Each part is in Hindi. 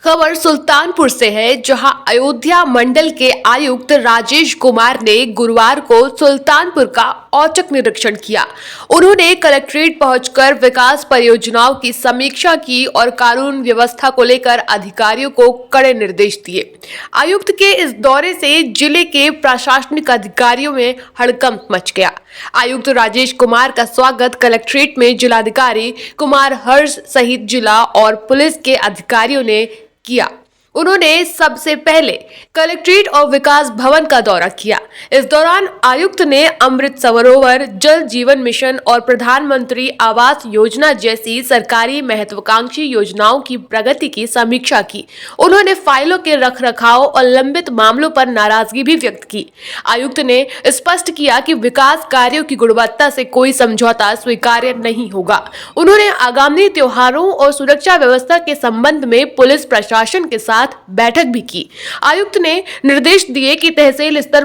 खबर सुल्तानपुर से है, जहां अयोध्या मंडल के आयुक्त राजेश कुमार ने गुरुवार को सुल्तानपुर का औचक निरीक्षण किया। उन्होंने कलेक्ट्रेट पहुंचकर विकास परियोजनाओं की समीक्षा की और कानून व्यवस्था को लेकर अधिकारियों को कड़े निर्देश दिए। आयुक्त के इस दौरे से जिले के प्रशासनिक अधिकारियों में हड़कंप मच गया। आयुक्त राजेश कुमार का स्वागत कलेक्ट्रेट में जिलाधिकारी कुमार हर्ष सहित जिला और पुलिस के अधिकारियों ने किया। उन्होंने सबसे पहले कलेक्ट्रेट और विकास भवन का दौरा किया। इस दौरान आयुक्त ने अमृत सरोवर, जल जीवन मिशन और प्रधानमंत्री आवास योजना जैसी सरकारी महत्वाकांक्षी योजनाओं की प्रगति की समीक्षा की। उन्होंने फाइलों के रखरखाव और लंबित मामलों पर नाराजगी भी व्यक्त की। आयुक्त ने स्पष्ट किया कि विकास कार्यों की गुणवत्ता से कोई समझौता स्वीकार्य नहीं होगा। उन्होंने आगामी त्योहारों और सुरक्षा व्यवस्था के संबंध में पुलिस प्रशासन के साथ बैठक भी की। आयुक्त ने निर्देश दिए कि तहसील स्तर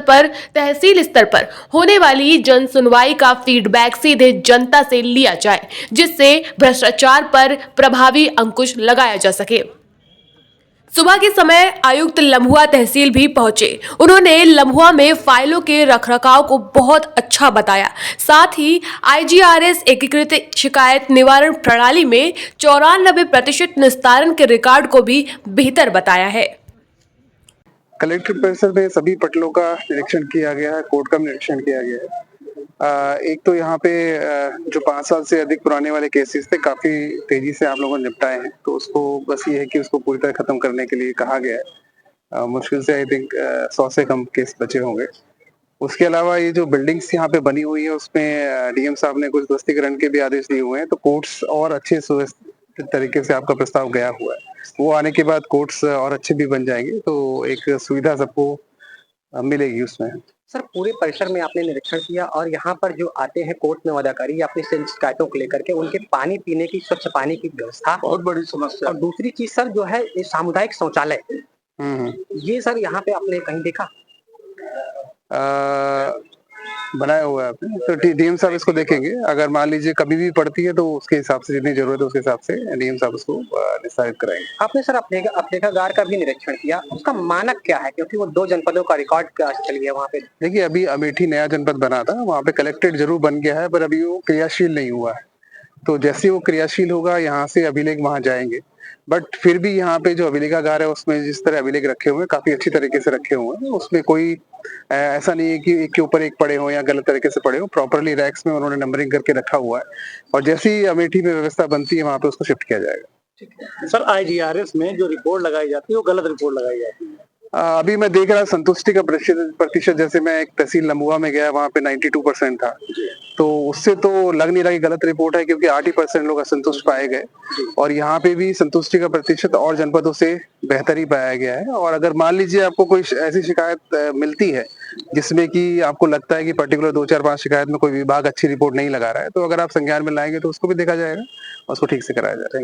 पर होने वाली जन सुनवाई का फीडबैक सीधे जनता से लिया जाए, जिससे भ्रष्टाचार पर प्रभावी अंकुश लगाया जा सके। सुबह के समय आयुक्त लम्हुआ तहसील भी पहुंचे। उन्होंने लम्हुआ में फाइलों के रखरखाव को बहुत अच्छा बताया। साथ ही IGRS एकीकृत शिकायत निवारण प्रणाली में 94% निस्तारण के रिकॉर्ड को भी बेहतर बताया है। कलेक्ट्रेट परिसर में सभी पटलों का निरीक्षण किया गया है, कोर्ट का निरीक्षण किया गया है। एक तो यहाँ पे जो 5 साल से अधिक पुराने वाले केसेस थे, काफी तेजी से आप लोगों ने निपटाए हैं, तो उसको बस ये है कि उसको पूरी तरह खत्म करने के लिए कहा गया है। मुश्किल से आई थिंक 100 से कम केस बचे होंगे। उसके अलावा ये जो बिल्डिंग्स यहाँ पे बनी हुई है, उसमें डीएम साहब ने कुछ ध्वस्तीकरण के भी आदेश दिए हुए हैं, तो कोर्ट्स और अच्छे सुव्यवस्थित तरीके से आपका प्रस्ताव गया हुआ है। वो आने के बाद कोर्ट्स और अच्छे भी बन जाएंगे, तो एक सुविधा सबको मिलेगी उसमें। सर, पूरे परिसर में आपने निरीक्षण किया और यहाँ पर जो आते हैं कोर्ट में अधिकारी अपनी शिकायतों को लेकर के, उनके पानी पीने की, स्वच्छ पानी की व्यवस्था बहुत बड़ी समस्या। और दूसरी चीज सर जो है ये सामुदायिक शौचालय, ये सर यहाँ पे आपने कहीं देखा? बनाया हुआ है आपने, तो डीएम साहब इसको देखेंगे। अगर मान लीजिए कभी भी पड़ती है तो उसके हिसाब से, जितनी जरूरत है उसके हिसाब से डीएम साहब उसको निस्तारित कराएंगे। आपने सर अपनेगार का भी निरीक्षण किया, उसका मानक क्या है, क्योंकि वो 2 जनपदों का रिकॉर्ड चल गया वहाँ पे? देखिए, अभी अमेठी नया जनपद बना था, वहाँ पे कलेक्ट्रेट जरूर बन गया है, पर अभी वो क्रियाशील नहीं हुआ है। तो जैसे वो क्रियाशील होगा, यहाँ से अभिलेख वहां जाएंगे। बट फिर भी यहाँ पे जो अभिलेखागार है, उसमें जिस तरह अभिलेख रखे हुए हैं, काफी अच्छी तरीके से रखे हुए हैं। उसमें कोई ऐसा नहीं है कि एक के ऊपर एक पड़े हो या गलत तरीके से पड़े हो। प्रॉपरली रैक्स में उन्होंने नंबरिंग करके रखा हुआ है, और जैसी अमेठी में व्यवस्था बनती है, वहां पे उसको शिफ्ट किया जाएगा। सर, IGRS में जो रिपोर्ट लगाई जाती है वो गलत रिपोर्ट लगाई जाती है। अभी मैं देख रहा संतुष्टि का प्रतिशत, जैसे मैं एक तहसील लम्बुआ में गया, वहाँ पे 92% था, तो उससे तो लग नहीं रहा कि गलत रिपोर्ट है, क्योंकि 8% लोग असंतुष्ट पाए गए। और यहाँ पे भी संतुष्टि का प्रतिशत और जनपदों से बेहतर ही पाया गया है। और अगर मान लीजिए आपको कोई ऐसी शिकायत मिलती है जिसमें कि आपको लगता है कि पर्टिकुलर 2, 4, 5 शिकायत में कोई विभाग अच्छी रिपोर्ट नहीं लगा रहा है, तो अगर आप संज्ञान में लाएंगे तो उसको भी देखा जाएगा और उसको ठीक से कराया जाएगा।